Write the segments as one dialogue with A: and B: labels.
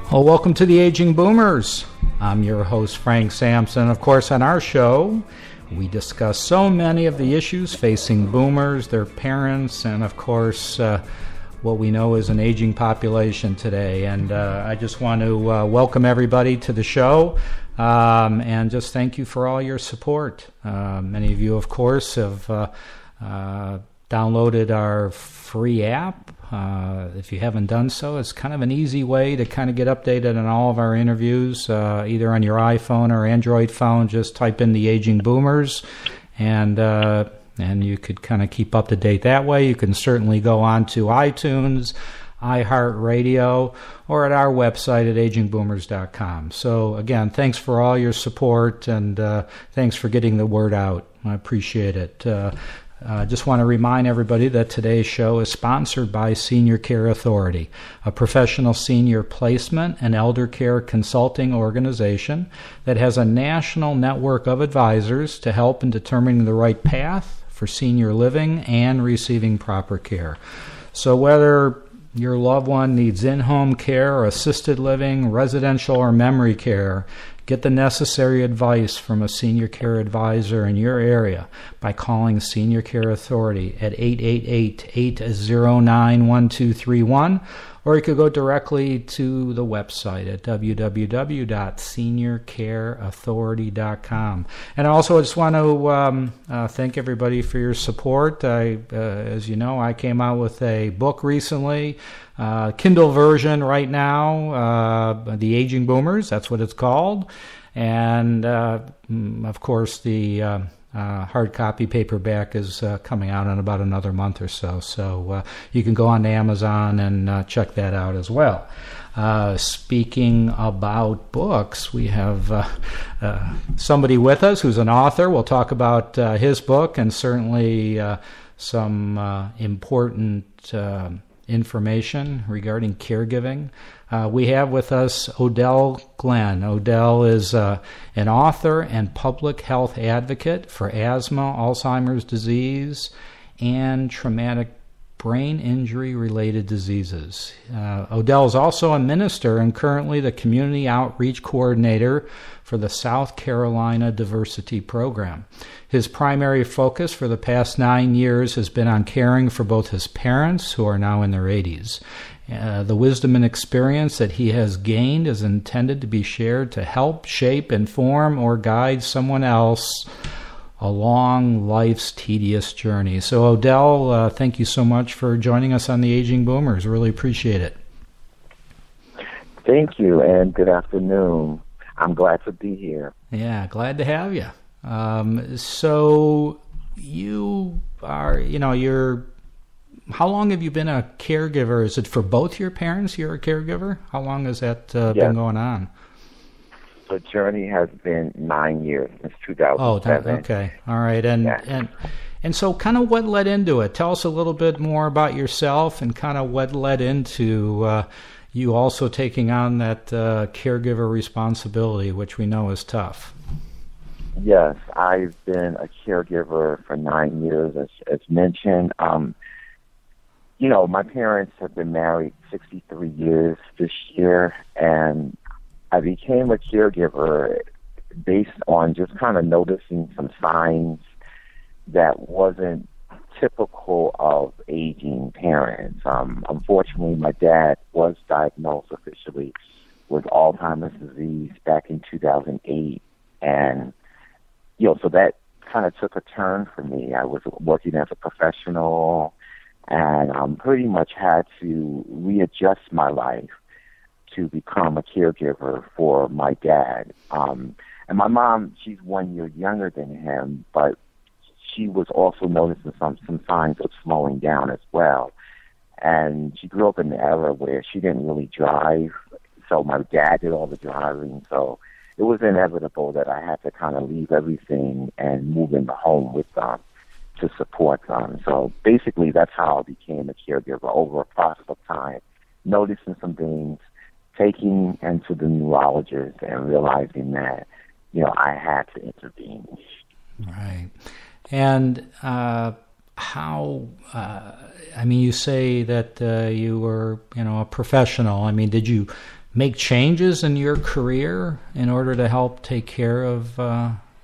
A: Well, welcome to the Aging Boomers. I'm your host, Frank Sampson. Of course, on our show, we discuss so many of the issues facing boomers, their parents, and of course, what we know is an aging population today. And I just want to welcome everybody to the show and just thank you for all your support. Many of you, of course, have downloaded our free app. If you haven't done so, it's kind of an easy way to kind of get updated on all of our interviews, either on your iPhone or Android phone. Just type in the Aging Boomers, and you could kind of keep up to date that way. You can certainly go on to iTunes, iHeartRadio, or at our website at agingboomers.com. So again, thanks for all your support, and thanks for getting the word out. I appreciate it. I just want to remind everybody that today's show is sponsored by Senior Care Authority, a professional senior placement and elder care consulting organization that has a national network of advisors to help in determining the right path for senior living and receiving proper care. So whether your loved one needs in-home care or assisted living, residential or memory care, get the necessary advice from a senior care advisor in your area by calling Senior Care Authority at 888-809-1231, or you could go directly to the website at www.seniorcareauthority.com. And also I just want to thank everybody for your support. As you know, I came out with a book recently, Kindle version right now, The Aging Boomers, that's what it's called. And, of course, the hard copy paperback is coming out in about another month or so. So you can go on to Amazon and check that out as well. Speaking about books, we have somebody with us who's an author. We'll talk about his book and certainly some important information regarding caregiving. We have with us Odell Glenn. Odell is an author and public health advocate for asthma, Alzheimer's disease, and traumatic brain injury-related diseases. Odell is also a minister and currently the community outreach coordinator for the South Carolina Diversity Program. His primary focus for the past 9 years has been on caring for both his parents, who are now in their 80s. The wisdom and experience that he has gained is intended to be shared to help shape, inform, or guide someone else along life's tedious journey. So, Odell, thank you so much for joining us on the Aging Boomers. Really appreciate it.
B: Thank you, and good afternoon. I'm glad to be here.
A: Yeah, glad to have you. So you are, how long have you been a caregiver? Is it for both your parents you're a caregiver? How long has that been going on?
B: The journey has been 9 years, since 2007.
A: Oh, okay. All right. And so kind of what led into it? Tell us a little bit more about yourself and kind of what led into you also taking on that caregiver responsibility, which we know is tough.
B: Yes, I've been a caregiver for 9 years, as mentioned. My parents have been married 63 years this year, and I became a caregiver based on just kind of noticing some signs that wasn't typical of aging parents. Unfortunately, my dad was diagnosed officially with Alzheimer's disease back in 2008, and so that kind of took a turn for me. I was working as a professional, and pretty much had to readjust my life to become a caregiver for my dad. And my mom, she's 1 year younger than him, but she was also noticing some signs of slowing down as well. And she grew up in an era where she didn't really drive, so my dad did all the driving. So it was inevitable that I had to kind of leave everything and move in the home with them to support them. So basically that's how I became a caregiver over a process of time, noticing some things, taking into the neurologist and realizing that, I had to intervene.
A: Right. And you say that you were, a professional. Did you make changes in your career in order to help take care of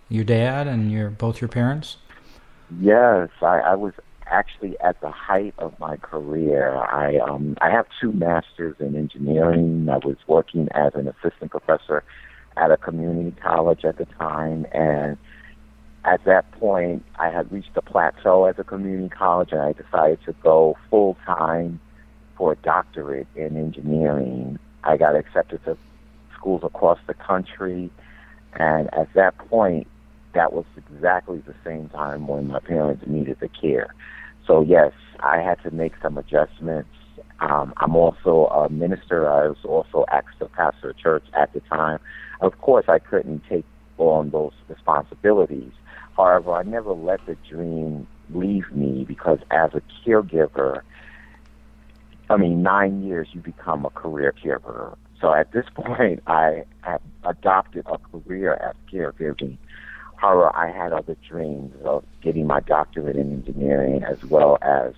A: your dad and both your parents?
B: Yes, I was actually at the height of my career. I have 2 masters in engineering. I was working as an assistant professor at a community college at the time, and at that point, I had reached a plateau as a community college, and I decided to go full-time for a doctorate in engineering. I got accepted to schools across the country, and at that point, that was exactly the same time when my parents needed the care. So yes, I had to make some adjustments. I'm also a minister. I was also asked to pastor a church at the time. Of course, I couldn't take on those responsibilities. However, I never let the dream leave me, because as a caregiver, 9 years you become a career caregiver. So at this point, I have adopted a career as caregiving. However, I had other dreams of getting my doctorate in engineering as well as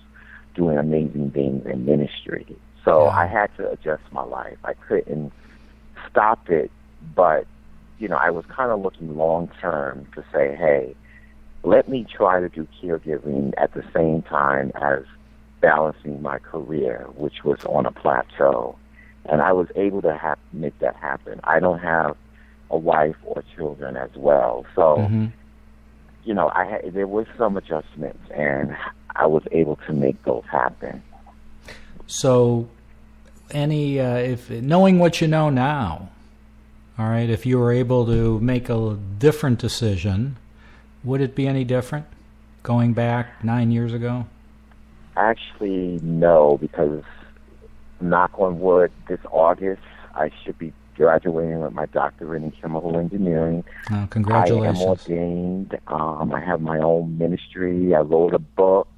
B: doing amazing things in ministry. So I had to adjust my life. I couldn't stop it, but, I was kind of looking long-term to say, hey, let me try to do caregiving at the same time as balancing my career, which was on a plateau. And I was able to make that happen. I don't have a wife or children as well. So, there was some adjustments, and I was able to make those happen.
A: So, if knowing what you know now, all right, if you were able to make a different decision, would it be any different going back 9 years ago?
B: Actually, no, because knock on wood, this August, I should be graduating with my doctorate in chemical engineering.
A: Oh, congratulations.
B: I am ordained. I have my own ministry. I wrote a book.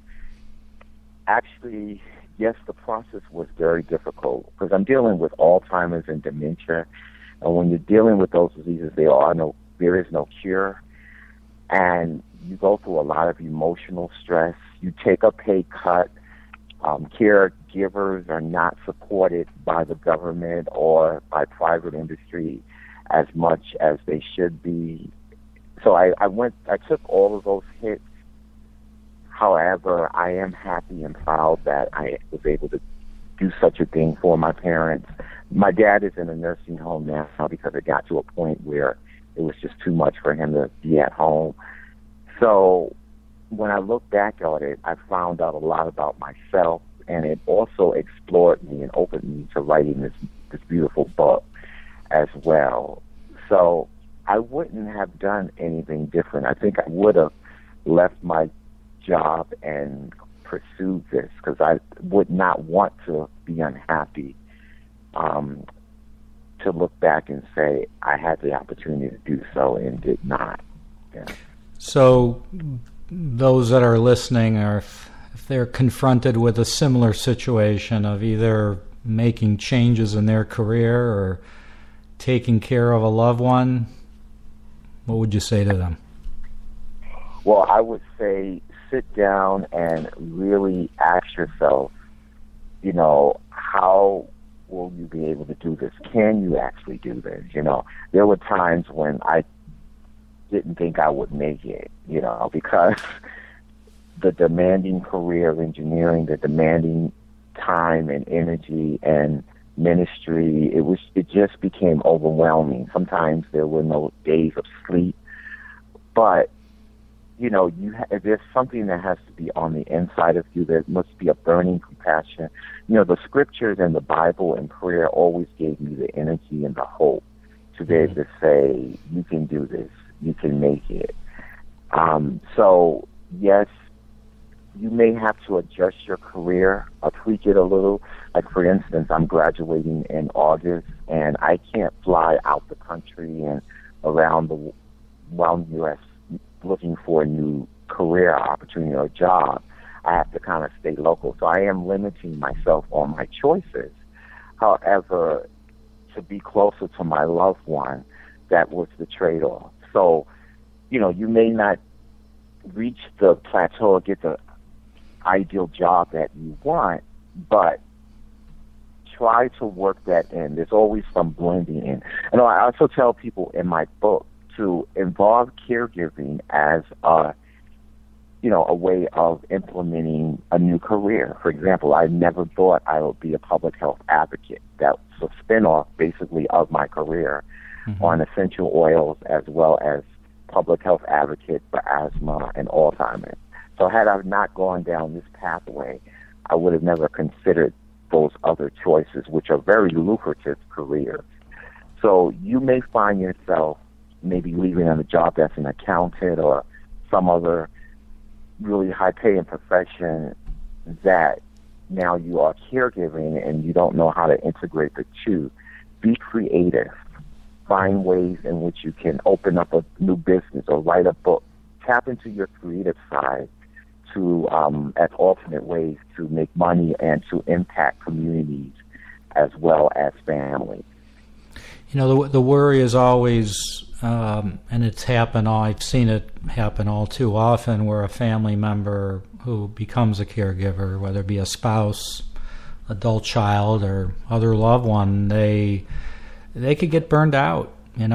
B: Actually, yes, the process was very difficult because I'm dealing with Alzheimer's and dementia. And when you're dealing with those diseases, there is no cure. And you go through a lot of emotional stress. You take a pay cut. Caregivers are not supported by the government or by private industry as much as they should be. So I took all of those hits. However, I am happy and proud that I was able to do such a thing for my parents. My dad is in a nursing home now because it got to a point where it was just too much for him to be at home. So when I look back at it, I found out a lot about myself, and it also explored me and opened me to writing this beautiful book as well. So I wouldn't have done anything different. I think I would have left my job and pursued this because I would not want to be unhappy, to look back and say I had the opportunity to do so and did not. Yeah.
A: So those that are listening, if they're confronted with a similar situation of either making changes in their career or taking care of a loved one, what would you say to them?
B: Well, I would say sit down and really ask yourself, how will you be able to do this? Can you actually do this? There were times when I didn't think I would make it, because the demanding career of engineering, the demanding time and energy and ministry, it just became overwhelming. Sometimes there were no days of sleep, but there's something that has to be on the inside of you. There must be a burning compassion. The scriptures and the Bible and prayer always gave me the energy and the hope to be able to say, you can do this, you can make it. So, yes, you may have to adjust your career or tweak it a little. Like, for instance, I'm graduating in August, and I can't fly out the country and around the U.S. looking for a new career opportunity or job. I have to kind of stay local. So I am limiting myself on my choices. However, to be closer to my loved one, that was the trade-off. So, you may not reach the plateau or get the ideal job that you want, but try to work that in. There's always some blending in. And I also tell people in my book to involve caregiving as a way of implementing a new career. For example, I never thought I would be a public health advocate. That was a spinoff, basically, of my career on essential oils, as well as public health advocate for asthma and Alzheimer. So had I not gone down this pathway, I would have never considered those other choices, which are very lucrative careers. So you may find yourself maybe leaving on a job that's an accountant or some other really high-paying profession that now you are caregiving and you don't know how to integrate the two. Be creative. Find ways in which you can open up a new business or write a book. Tap into your creative side to as alternate ways to make money and to impact communities as well as families.
A: You know, the worry is always, and it's happened. I've seen it happen all too often, where a family member who becomes a caregiver, whether it be a spouse, adult child, or other loved one, they could get burned out. And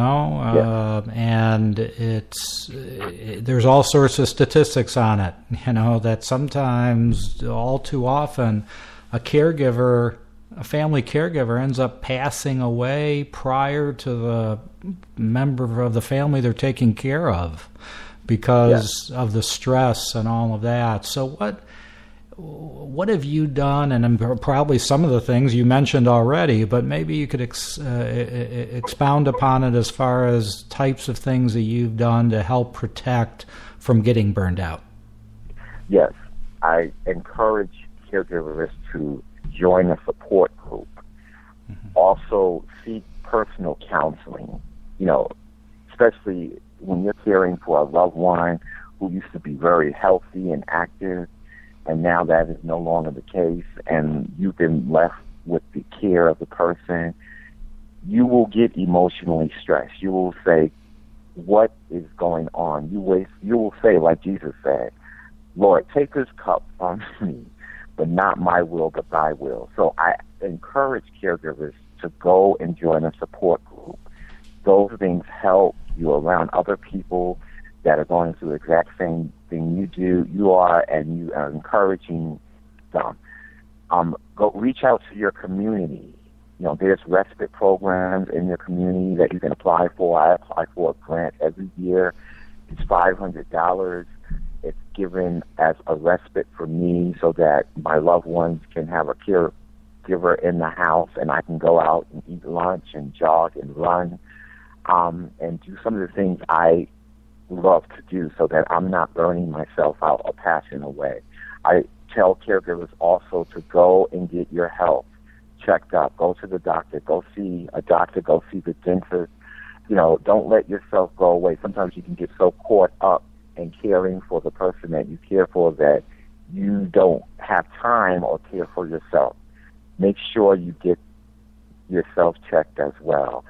A: there's all sorts of statistics on it. That sometimes, all too often, a family caregiver ends up passing away prior to the member of the family they're taking care of because of the stress and all of that. So what have you done? And probably some of the things you mentioned already, but maybe you could expound upon it as far as types of things that you've done to help protect from getting burned out.
B: Yes, I encourage caregivers to join a support group. Also seek personal counseling, especially when you're caring for a loved one who used to be very healthy and active, and now that is no longer the case, and you've been left with the care of the person. You will get emotionally stressed. You will say, what is going on? You will say, like Jesus said, Lord, take this cup from me, but not my will, but thy will. So I encourage caregivers to go and join a support group. Those things help you around other people that are going through the exact same thing you are, and you are encouraging them. Go reach out to your community. There's respite programs in your community that you can apply for. I apply for a grant every year. It's $500. It's given as a respite for me so that my loved ones can have a caregiver in the house, and I can go out and eat lunch and jog and run and do some of the things I love to do so that I'm not burning myself out or passing away. I tell caregivers also to go and get your health checked up. Go to the doctor. Go see a doctor. Go see the dentist. Don't let yourself go away. Sometimes you can get so caught up in caring for the person that you care for that you don't have time or care for yourself. Make sure you get yourself checked as well.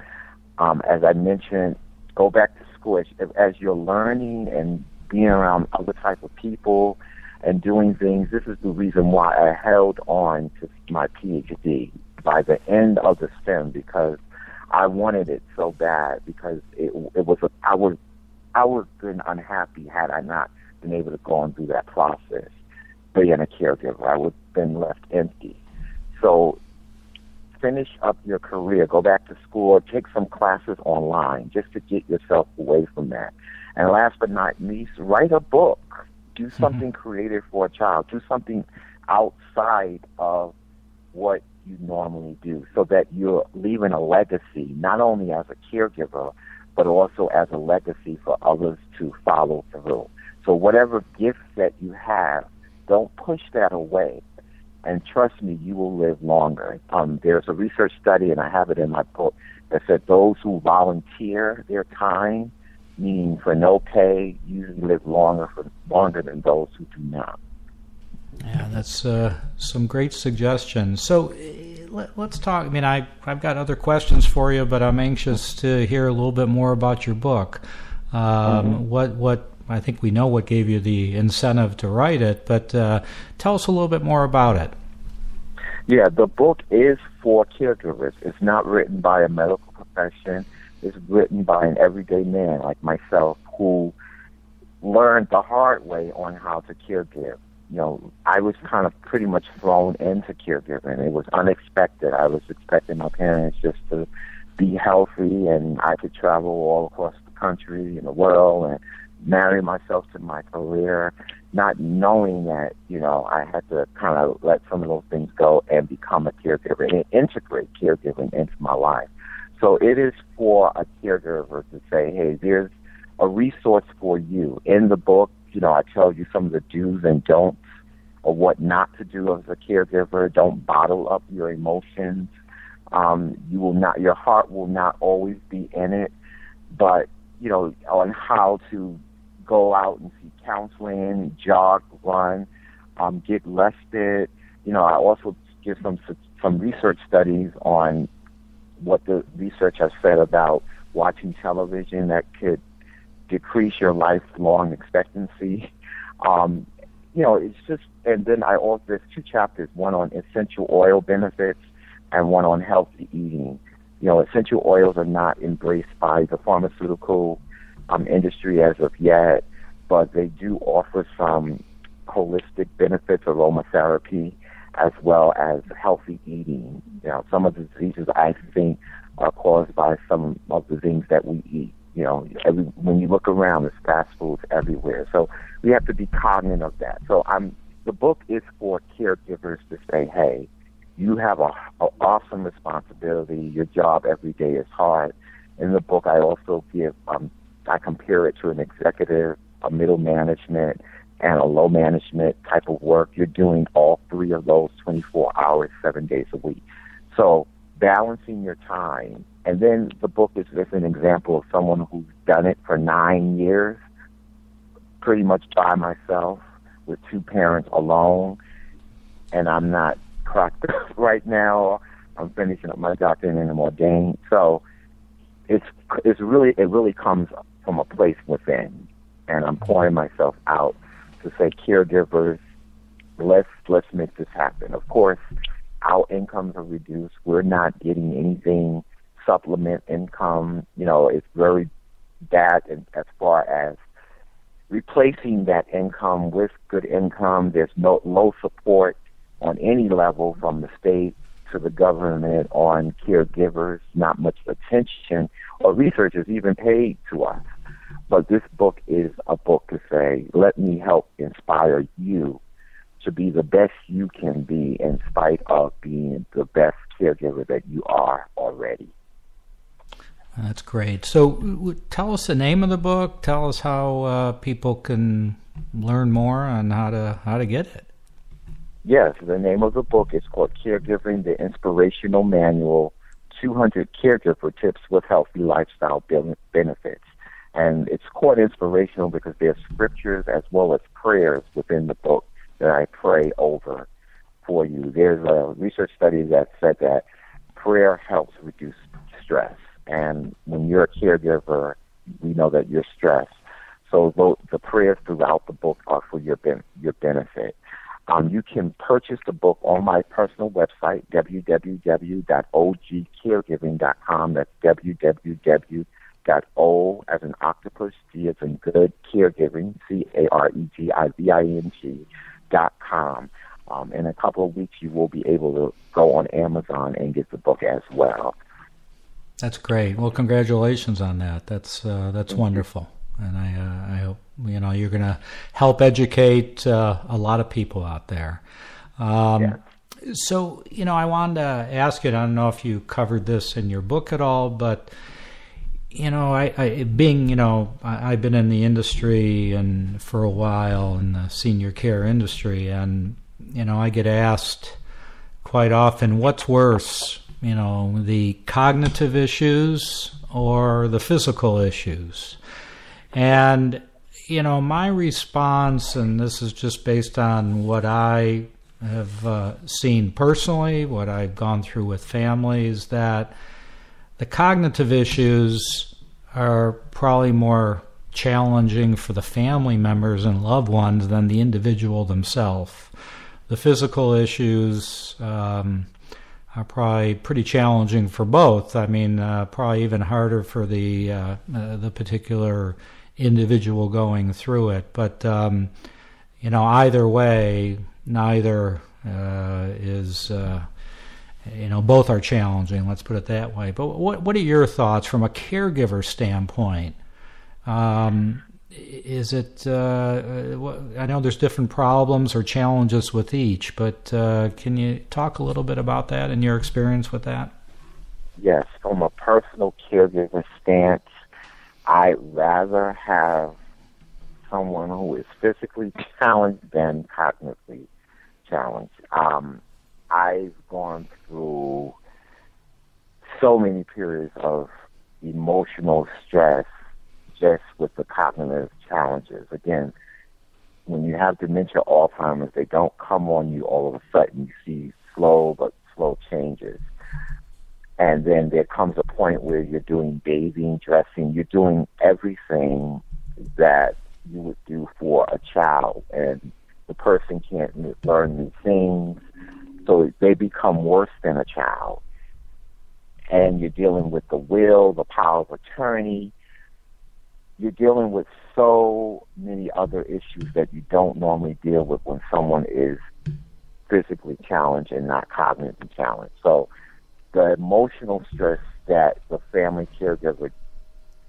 B: As I mentioned, go back to school. As you're learning and being around other type of people and doing things, this is the reason why I held on to my PhD by the end of the STEM, because I wanted it so bad, because I would have been unhappy had I not been able to go and do that process. Being a caregiver, I would have been left empty. So finish up your career, go back to school, take some classes online just to get yourself away from that. And last but not least, write a book. Do something creative for a child. Do something outside of what you normally do so that you're leaving a legacy, not only as a caregiver, but also as a legacy for others to follow through. So whatever gifts that you have, don't push that away. And trust me, you will live longer. There's a research study, and I have it in my book, that said those who volunteer their time, meaning for no pay, usually live longer than those who do not.
A: Yeah, that's some great suggestions. So let's talk. I mean, I've got other questions for you, but I'm anxious to hear a little bit more about your book. What I think we know what gave you the incentive to write it, but tell us a little bit more about it.
B: Yeah, the book is for caregivers. It's not written by a medical profession. It's written by an everyday man like myself who learned the hard way on how to caregive. You know, I was kind of pretty much thrown into caregiving. It was unexpected. I was expecting my parents just to be healthy and I could travel all across the country and the world and marry myself to my career, not knowing that, you know, I had to kind of let some of those things go and become a caregiver and integrate caregiving into my life. So it is for a caregiver to say, hey, there's a resource for you. In the book, you know, I tell you some of the do's and don'ts of what not to do as a caregiver. Don't bottle up your emotions. Your heart will not always be in it, but, you know, on how to go out and seek counseling, jog, run, get rested. You know, I also give some research studies on what the research has said about watching television that could decrease your lifelong expectancy. You know, it's just, and then there's 2 chapters, one on essential oil benefits and one on healthy eating. You know, essential oils are not embraced by the pharmaceutical industry as of yet, but they do offer some holistic benefits, aromatherapy, as well as healthy eating. You know, some of the diseases I think are caused by some of the things that we eat. You know, when you look around, there's fast foods everywhere. So we have to be cognizant of that. So the book is for caregivers to say, hey, you have an awesome responsibility. Your job every day is hard. In the book, I also I compare it to an executive, a middle management, and a low management type of work. You're doing all 3 of those 24 hours, 7 days a week. So balancing your time. And then the book is just an example of someone who's done it for 9 years, pretty much by myself, with 2 parents alone. And I'm not cracked up right now. I'm finishing up my doctorate and I'm ordained. So it really comes from a place within. And I'm pouring myself out to say, caregivers, let's make this happen. Of course, our incomes are reduced. We're not getting anything supplement income. You know, it's very bad as far as replacing that income with good income. There's low support on any level from the state to the government on caregivers, not much attention or research is even paid to us. But this book is a book to say, let me help inspire you to be the best you can be in spite of being the best caregiver that you are already.
A: That's great. So tell us the name of the book. Tell us how people can learn more on how to get it.
B: Yes, the name of the book is called Caregiving, the Inspirational Manual, 200 Caregiver Tips with Healthy Lifestyle Benefits. And it's called inspirational because there's scriptures as well as prayers within the book that I pray over for you. There's a research study that said that prayer helps reduce stress. And when you're a caregiver, we know that you're stressed. So the prayers throughout the book are for your benefit. You can purchase the book on my personal website, www.ogcaregiving.com. That's www.o as in octopus, G as in good, caregiving, caregiving.com. In a couple of weeks, you will be able to go on Amazon and get the book as well.
A: That's great. Well, congratulations on that. That's wonderful. And I hope, you know, you're going to help educate a lot of people out there. Yeah. So, you know, I wanted to ask you, I don't know if you covered this in your book at all, but, you know, I've been in the industry and for a while in the senior care industry, and, you know, I get asked quite often, what's worse, you know, the cognitive issues or the physical issues? And, you know, my response, and this is just based on what I have seen personally, what I've gone through with families, that the cognitive issues are probably more challenging for the family members and loved ones than the individual themselves. the physical issues are probably pretty challenging for both. I mean, probably even harder for the particular individual going through it. But either way, neither is. Both are challenging. Let's put it that way. But what are your thoughts from a caregiver standpoint? Is it? I know there's different problems or challenges with each, but can you talk a little bit about that and your experience with that?
B: Yes, from a personal caregiver stance, I'd rather have someone who is physically challenged than cognitively challenged. I've gone through so many periods of emotional stress just with the cognitive challenges. Again, when you have dementia, Alzheimer's, they don't come on you all of a sudden. You see slow changes. And then there comes a point where you're doing bathing, dressing, you're doing everything that you would do for a child, and the person can't learn new things, so they become worse than a child. And you're dealing with the will, the power of attorney. You're dealing with so many other issues that you don't normally deal with when someone is physically challenged and not cognitively challenged. So the emotional stress that the family caregiver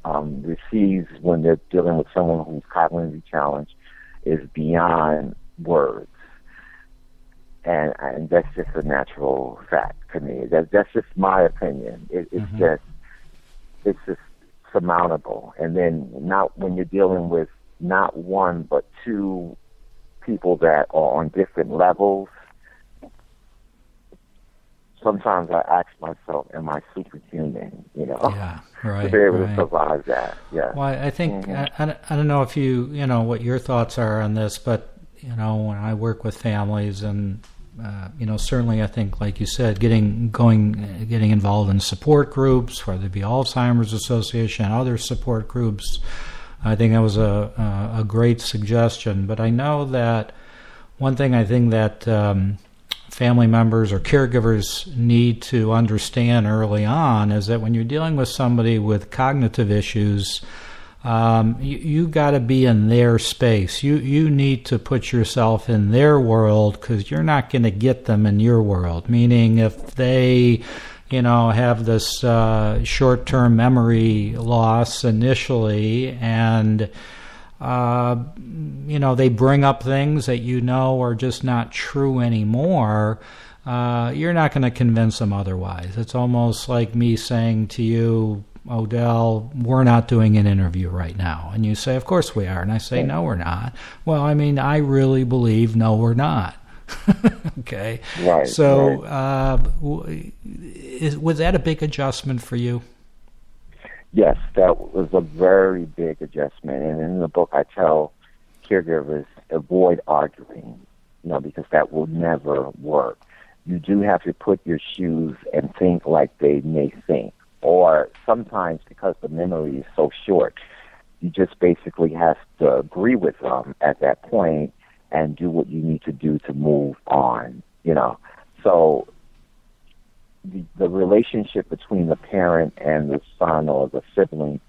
B: receives when they're dealing with someone who's cognitively challenged is beyond words. And that's just a natural fact to me. That's just my opinion. It's just surmountable. And then not when you're dealing with not one but two people that are on different levels. Sometimes I ask myself, am I superhuman,
A: Yeah, right.
B: to be able to survive that, yeah.
A: Well, I think, I don't know if what your thoughts are on this, but, when I work with families and, certainly I think, like you said, getting involved in support groups, whether it be Alzheimer's Association, other support groups, I think that was a great suggestion. But I know that one thing I think that family members or caregivers need to understand early on is that when you're dealing with somebody with cognitive issues, you got to be in their space. You need to put yourself in their world because you're not going to get them in your world. Meaning if they, have this short-term memory loss initially and they bring up things that are just not true anymore, you're not going to convince them otherwise. It's almost like me saying to you, Odell, we're not doing an interview right now. And you say, of course we are. And I say, no, we're not. Well, I really believe, no, we're not. Okay.
B: Right.
A: So
B: right.
A: Was that a big adjustment for you?
B: Yes, that was a very big adjustment. And in the book, I tell caregivers, avoid arguing, because that will never work. You do have to put your shoes and think like they may think. Or sometimes, because the memory is so short, you just basically have to agree with them at that point and do what you need to do to move on, So the relationship between the parent and the son or the sibling,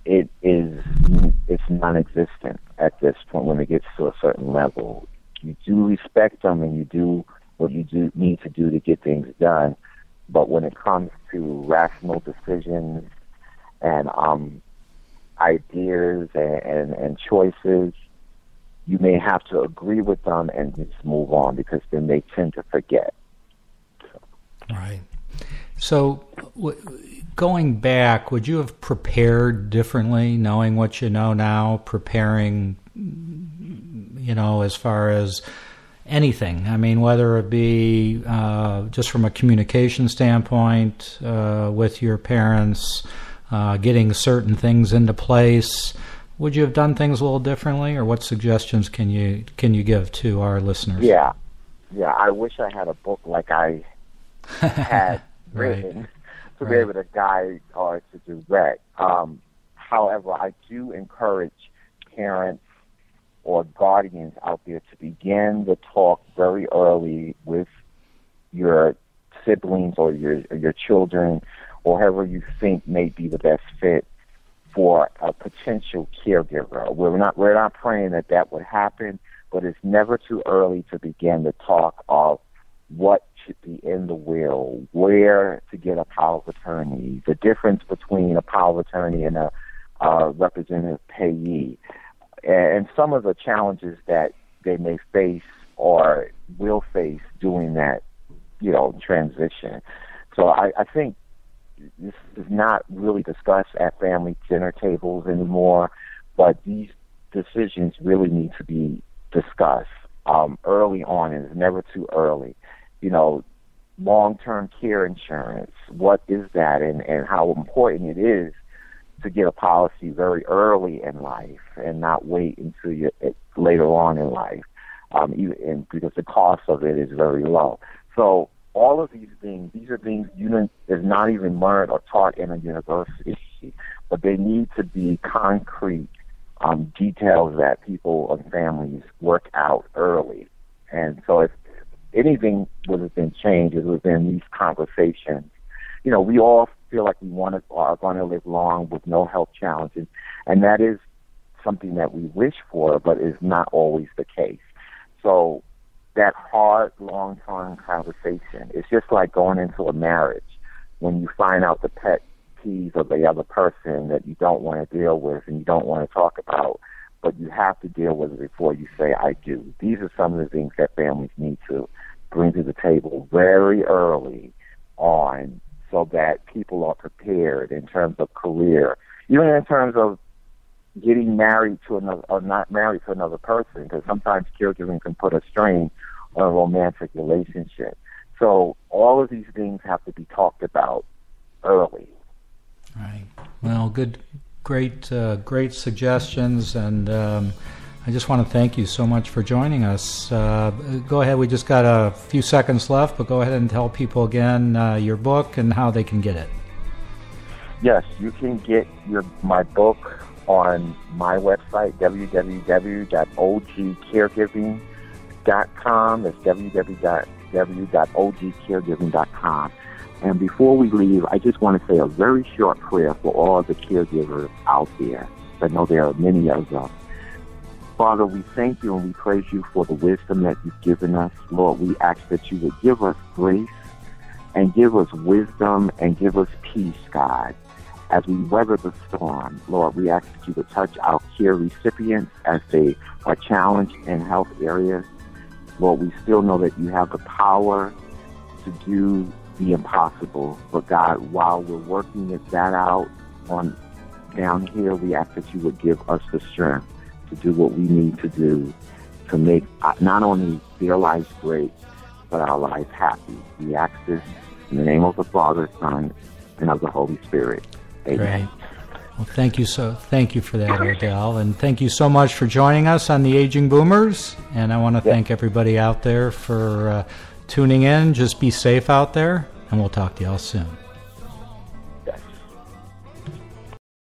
B: it's non-existent at this point when it gets to a certain level. You do respect them and you do what you do need to do to get things done. But when it comes to rational decisions and ideas and choices, you may have to agree with them and just move on because then they tend to forget.
A: Right. So going back, would you have prepared differently, knowing what you know now, preparing, as far as anything? Whether it be just from a communication standpoint with your parents, getting certain things into place. Would you have done things a little differently, or what suggestions can you give to our listeners?
B: Yeah. I wish I had a book like I had written to be able to guide or to direct. However, I do encourage parents or guardians out there to begin the talk very early with your siblings or your children, or whoever you think may be the best fit for a potential caregiver. We're not praying that would happen, but it's never too early to begin the talk of what should be in the will, where to get a power of attorney, the difference between a power of attorney and a representative payee, and some of the challenges that they may face or will face doing that, transition. So I think this is not really discussed at family dinner tables anymore, but these decisions really need to be discussed early on, and it's never too early. Long-term care insurance, what is that, and how important it is to get a policy very early in life and not wait until later on in life, because the cost of it is very low. So all of these are things is not even learned or taught in a university, but they need to be concrete details that people and families work out early. And so if anything would have been changed, it would have been these conversations. We all feel like are going to live long with no health challenges, and that is something that we wish for, but is not always the case. So that hard, long-term conversation, it's just like going into a marriage. When you find out the pet peeves of the other person that you don't want to deal with and you don't want to talk about, but you have to deal with it before you say, I do. These are some of the things that families need to bring to the table very early on, so that people are prepared in terms of career, even in terms of getting married to another or not married to another person, because sometimes caregiving can put a strain on a romantic relationship. So all of these things have to be talked about early.
A: Right. Well, great suggestions, and I just want to thank you so much for joining us. Go ahead. We just got a few seconds left, but go ahead and tell people again your book and how they can get it.
B: Yes, you can get my book on my website, www.ogcaregiving.com. That's www.ogcaregiving.com. And before we leave, I just want to say a very short prayer for all the caregivers out there. I know there are many of them. Father, we thank you and we praise you for the wisdom that you've given us. Lord, we ask that you would give us grace and give us wisdom and give us peace, God, as we weather the storm. Lord, we ask that you would touch our care recipients as they are challenged in health areas. Lord, we still know that you have the power to do the impossible. But God, while we're working that out on down here, we ask that you would give us the strength to do what we need to do to make not only their lives great, but our lives happy. We ask this in the name of the Father, Son, and of the Holy Spirit. Amen.
A: Great. Well, thank you for that, Odell, and thank you so much for joining us on the Aging Boomers. And I want to thank everybody out there for tuning in. Just be safe out there, and we'll talk to y'all soon.